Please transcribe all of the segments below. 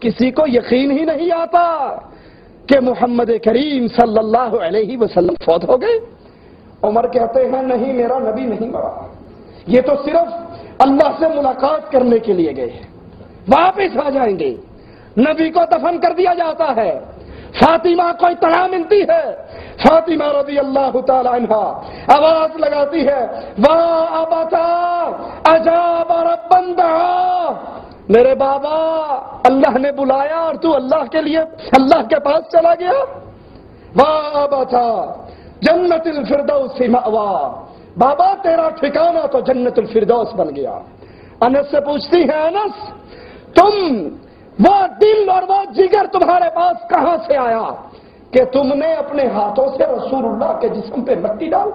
کسی کو یقین ہی نہیں آتا کہ محمد کریم صلی اللہ علیہ وسلم فوت ہو گئے۔ عمر کہتے ہیں نہیں، میرا نبی نہیں مرا، یہ تو صرف اللہ سے ملاقات کرنے کے لیے گئے ہیں، واپس آ جائیں گے۔ نبی کو دفن کر دیا جاتا ہے، فاطمہ کو اطلاع ملتی ہے، فاطمہ رضی اللہ تعالی عنہ آواز لگاتی ہے واہ ابتا اجاب ربا دعا، میرے بابا اللہ نے بلایا اور تو اللہ کے لیے اللہ کے پاس چلا گیا۔ واہ ابتا جنت الفردوس مأوا، بابا تیرا ٹھکانہ تو جنت الفردوس بن گیا۔ انس سے پوچھتی ہے انس تم وہ دل اور وہ جگر تمہارے پاس کہاں سے آیا کہ تم نے اپنے ہاتھوں سے رسول اللہ کے جسم پہ مٹی ڈال؟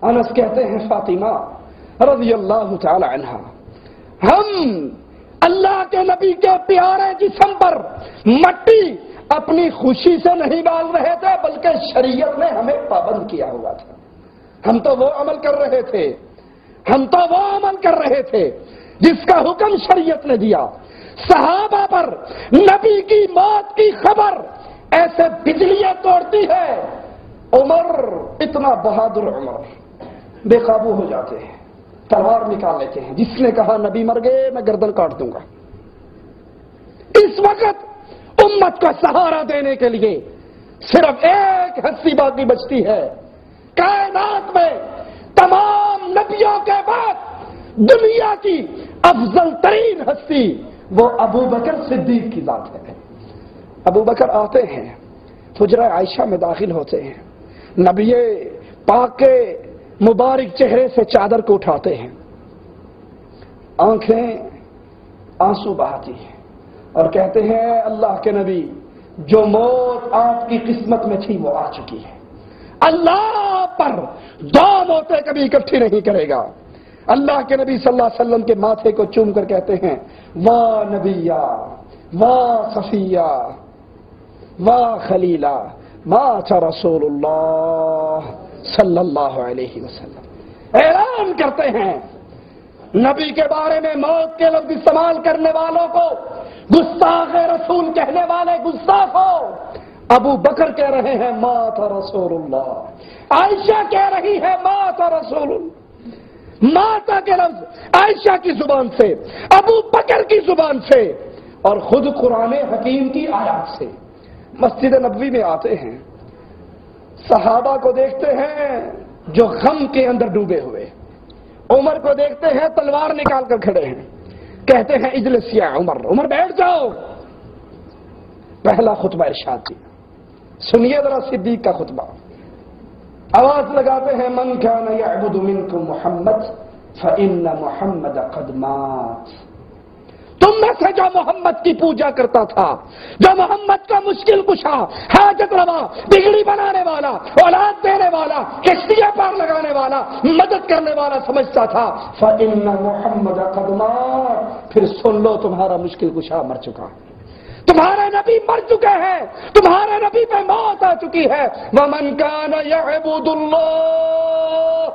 انس کہتے ہیں فاطمہ رضی اللہ تعالی عنہ، ہم اللہ کے نبی کے پیارے جسم پر مٹی اپنی خوشی سے نہیں ڈال رہے تھے، بلکہ شریعت نے ہمیں پابند کیا ہوا تھا۔ ہم تو وہ عمل کر رہے تھے جس کا حکم شریعت نے دیا۔ صحابہ پر نبی کی موت کی خبر ایسے بجلیاں توڑتی ہے، عمر اتنا بہادر عمر بے قابو ہو جاتے ہیں، تلوار نکال لیتے ہیں، جس نے کہا نبی مر گئے میں گردن کاٹ دوں گا۔ اس وقت امت کو سہارا دینے کے لیے صرف ایک ہستی باقی بچتی ہے کائنات میں، تمام نبیوں کے بعد دنیا کی افضل ترین ہستی وہ ابو بکر صدیق کی ذات ہے۔ ابو بکر آتے ہیں، حجرہ عائشہ میں داخل ہوتے ہیں، نبی پاک کے مبارک چہرے سے چادر کو اٹھاتے ہیں، آنکھیں آنسو بہاتی ہیں اور کہتے ہیں اللہ کے نبی جو موت آپ کی قسمت میں تھی وہ آ چکی ہے، اللہ پر دو موتیں کبھی اکٹھی نہیں کرے گا۔ اللہ کے نبی صلی اللہ علیہ وسلم کے ماتھے کو چوم کر کہتے ہیں واہ نبیہ واہ صفیہ واہ خلیلہ مات رسول اللہ صلی اللہ علیہ وسلم۔ اعلان کرتے ہیں نبی کے بارے میں موت کے لفظ استعمال کرنے والوں کو گستاخ رسول کہنے والے گستاخ ہو۔ ابو بکر کہہ رہے ہیں مات رسول اللہ، عائشہ کہہ رہی ہے مات رسول اللہ۔ ماتا کے لفظ عائشہ کی زبان سے، ابو بکر کی زبان سے اور خود قرآن حکیم کی آیات سے۔ مسجد نبوی میں آتے ہیں، صحابہ کو دیکھتے ہیں جو غم کے اندر ڈوبے ہوئے، عمر کو دیکھتے ہیں تلوار نکال کر کھڑے ہیں، کہتے ہیں اجلس یا عمر، عمر بیٹھ جاؤ۔ پہلا خطبہ ارشاد کیا، سنیے ذرا صدیق کا خطبہ، آواز لگاتے ہیں من کان یعبد منکم محمد فإن محمد قد مات، تم میں سے جو محمد کی پوجا کرتا تھا، جو محمد کا مشکل کشا، حاجت روا، بگڑی بنانے والا، اولاد دینے والا، کشتیاں پار لگانے والا، مدد کرنے والا سمجھتا تھا، فإن محمد قد مات، پھر سن لو تمہارا مشکل کشا مر چکا، تمہارے نبی مر چکے ہیں، تمہارے نبی پہ موت آ چکی ہے۔ وَمَنْ كَانَ يَعْبُدُ اللَّهَ،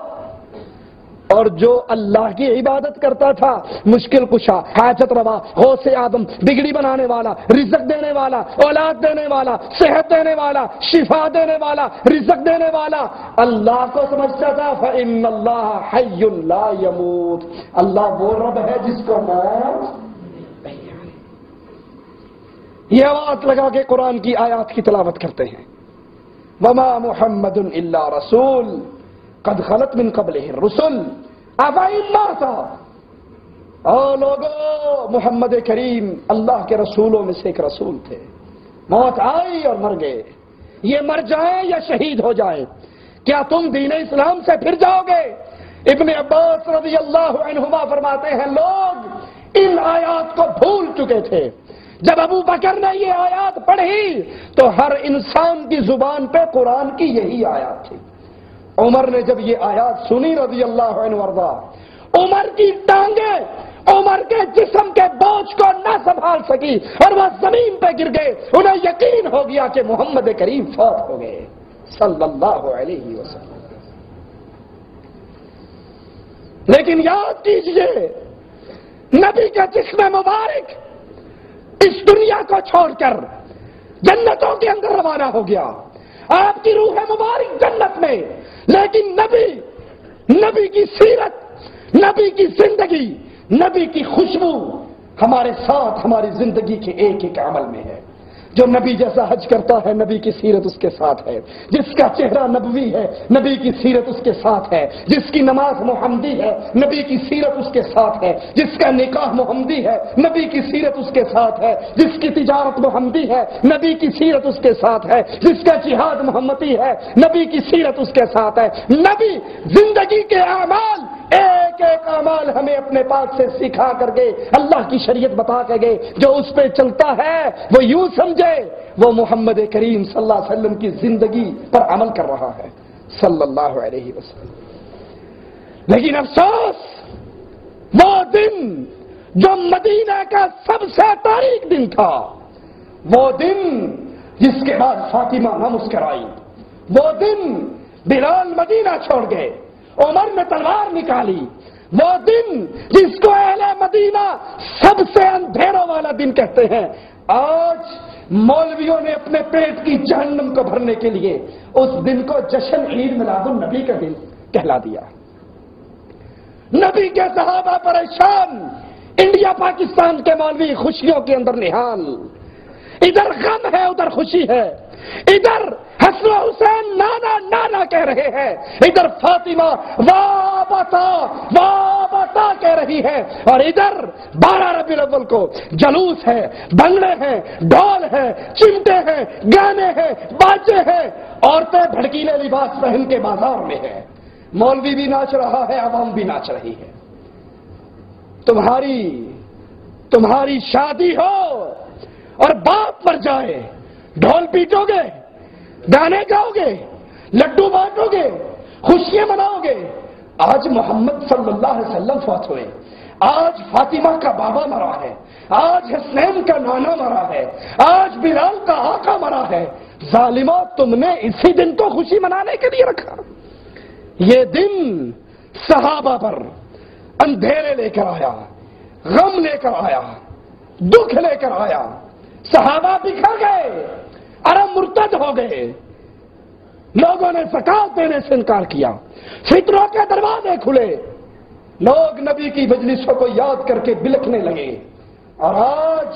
اور جو اللہ کی عبادت کرتا تھا، مشکل کشا، حاجت روا، غوث اعظم، بگڑی بنانے والا، رزق دینے والا، اولاد دینے والا، صحت دینے والا، شفا دینے والا، رزق دینے والا، اللہ کو سمجھتا تھا فإن اللہ حی لا يموت، اللہ وہ رب ہے جس کو موت۔ یہ آواز لگا کے قرآن کی آیات کی تلاوت کرتے ہیں وما محمد الا رسول قد خلت من قبلہ الرسل افإن مات، او لوگو محمد کریم اللہ کے رسولوں میں سے ایک رسول تھے، موت آئی اور مر گئے، یہ مر جائیں یا شہید ہو جائیں، کیا تم دین اسلام سے پھر جاؤ گے؟ ابن عباس رضی اللہ عنہما فرماتے ہیں لوگ ان آیات کو بھول چکے تھے، جب ابو بکر نے یہ آیات پڑھی تو ہر انسان کی زبان پہ قرآن کی یہی آیات تھی۔ عمر نے جب یہ آیات سنی رضی اللہ عنہ وارضا، عمر کی ٹانگیں عمر کے جسم کے بوجھ کو نہ سنبھال سکی اور وہ زمین پہ گر گئے، انہیں یقین ہو گیا کہ محمد کریم فوت ہو گئے صلی اللہ علیہ وسلم۔ لیکن یاد کیجئے نبی کا جسم مبارک اس دنیا کو چھوڑ کر جنتوں کے اندر روانہ ہو گیا. آپ کی روح مبارک جنت میں، لیکن نبی کی سیرت، نبی کی زندگی، نبی کی خوشبو ہمارے ساتھ ہماری زندگی کے ایک ایک عمل میں ہے. جو نبی جیسا حج کرتا ہے نبی کی سیرت اس کے ساتھ ہے. جس کا چہرہ نبوی ہے نبی کی سیرت اس کے ساتھ ہے. جس کی نماز محمدی ہے نبی کی سیرت اس کے ساتھ ہے. جس کا نکاح محمدی ہے نبی کی سیرت اس کے ساتھ ہے. جس کی تجارت محمدی ہے نبی کی سیرت اس کے ساتھ ہے. جس کا جہاد محمدی ہے نبی کی سیرت اس کے ساتھ ہے. نبی زندگی کے اعمال، ایک ایک اعمال ہمیں اپنے پاک سے سکھا کر کے اللہ کی شریعت بتا کے گئے. جو اس پہ چلتا ہے وہ یوں سمجھے وہ محمد کریم صلی اللہ علیہ وسلم کی زندگی پر عمل کر رہا ہے صلی اللہ علیہ وسلم. لیکن افسوس، وہ دن جو مدینہ کا سب سے تاریخ دن تھا، وہ دن جس کے بعد فاطمہ نہ مسکرائی، وہ دن بلال مدینہ چھوڑ گئے، عمر نے تلوار نکالی، وہ دن جس کو اہل مدینہ سب سے اندھیروں والا دن کہتے ہیں، آج مولویوں نے اپنے پیٹ کی جہنم کو بھرنے کے لیے اس دن کو جشن عید میلاد النبی کا دن کہلا دیا. نبی کے صحابہ پریشان، انڈیا پاکستان کے مولوی خوشیوں کے اندر نہال، ادھر غم ہے ادھر خوشی ہے، ادھر حسن و حسین نانا نانا کہہ رہے ہیں، ادھر فاطمہ واہ بتا کہہ رہی ہے، اور ادھر 12 ربیع الاول کو جلوس ہے، بنگڑے ہیں، ڈھول ہے، چمٹے ہیں، گانے ہیں، باجے ہیں، عورتیں بھڑکیلے لباس پہن کے بازار میں ہیں، مولوی بھی ناچ رہا ہے، عوام بھی ناچ رہی ہے. تمہاری شادی ہو اور باپ پر جائے، ڈھول پیٹو گے، گانے گاؤ گے، لڈو بانٹو گے، خوشیاں مناؤ گے. آج محمد صلی اللہ علیہ وسلم فوت ہوئے، آج فاطمہ کا بابا مرا ہے، آج حسنین کا نانا مرا ہے، آج بلال کا آقا مرا ہے. ظالموں، تم نے اسی دن کو خوشی منانے کے لیے رکھا. یہ دن صحابہ پر اندھیرے لے کر آیا، غم لے کر آیا، دکھ لے کر آیا. صحابہ بکھر گئے، عرب مرتد ہو گئے، لوگوں نے زکات دینے سے انکار کیا، فتنوں کے دروازے کھلے، لوگ نبی کی مجلسوں کو یاد کر کے بلکنے لگے. اور آج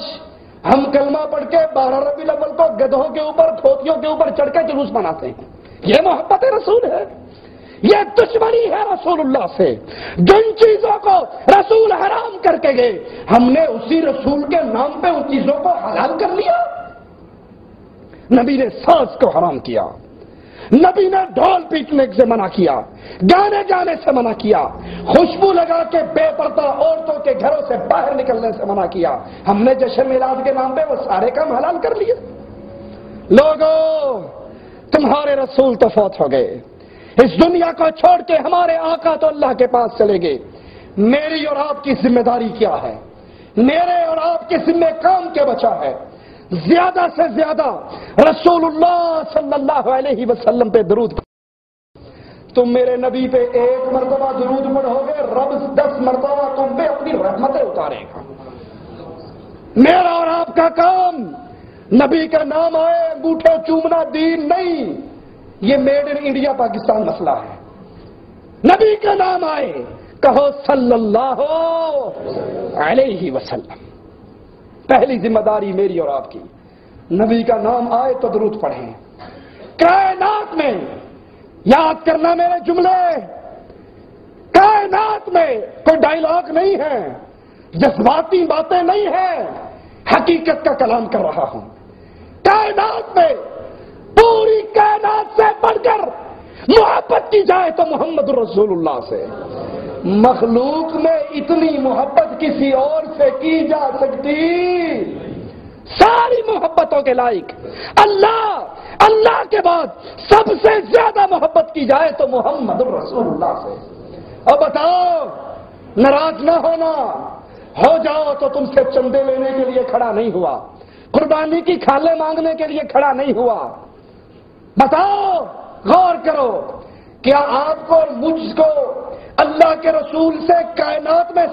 ہم کلمہ پڑھ کے 12 ربیع الاول کو گدھوں کے اوپر، کھوتیوں کے اوپر چڑھ کے جلوس مناتے ہیں. یہ محبت رسول ہے؟ یہ دشمنی ہے رسول اللہ سے. جن چیزوں کو رسول حرام کر کے گئے، ہم نے اسی رسول کے نام پہ ان چیزوں کو حلال کر لیا. نبی نے ساز کو حرام کیا، نبی نے ڈھول پیٹنے سے منع کیا، گانے گانے سے منع کیا، خوشبو لگا کے بے پردہ عورتوں کے گھروں سے باہر نکلنے سے منع کیا. ہم نے جشن میلاد کے نام پہ وہ سارے کام حلال کر لیے. لوگوں، تمہارے رسول تو فوت ہو گئے، اس دنیا کو چھوڑ کے ہمارے آقا تو اللہ کے پاس چلے گئے. میری اور آپ کی ذمہ داری کیا ہے؟ میرے اور آپ کے ذمہ کام کیا بچا ہے؟ زیادہ سے زیادہ رسول اللہ صلی اللہ علیہ وسلم پہ درود. تم میرے نبی پہ 1 مرتبہ درود پڑھو گے، رب 10 مرتبہ تم پہ اپنی رحمتیں اتارے گا. میرا اور آپ کا کام نبی کا نام آئے انگوٹھے چومنا دین نہیں، یہ میڈ ان انڈیا پاکستان مسئلہ ہے. نبی کا نام آئے کہو صلی اللہ علیہ وسلم. پہلی ذمہ داری میری اور آپ کی، نبی کا نام آئے تو درود پڑھیں. کائنات میں یاد کرنا میرے جملے، کائنات میں کوئی ڈائیلاگ نہیں ہے، جذباتی باتیں نہیں ہیں، حقیقت کا کلام کر رہا ہوں. کائنات میں پوری کائنات سے بڑھ کر محبت کی جائے تو محمد رسول اللہ سے. مخلوق میں اتنی محبت کسی اور سے کی جا سکتی؟ ساری محبتوں کے لائق اللہ کے بعد سب سے زیادہ محبت کی جائے تو محمد رسول اللہ سے. اب بتاؤ، ناراض نہ ہونا، ہو جاؤ تو تم سے چندے لینے کے لیے کھڑا نہیں ہوا، قربانی کی کھالیں مانگنے کے لیے کھڑا نہیں ہوا. بتاؤ، غور کرو، کیا آپ کو اور مجھ کو اللہ کے رسول سے کائنات میں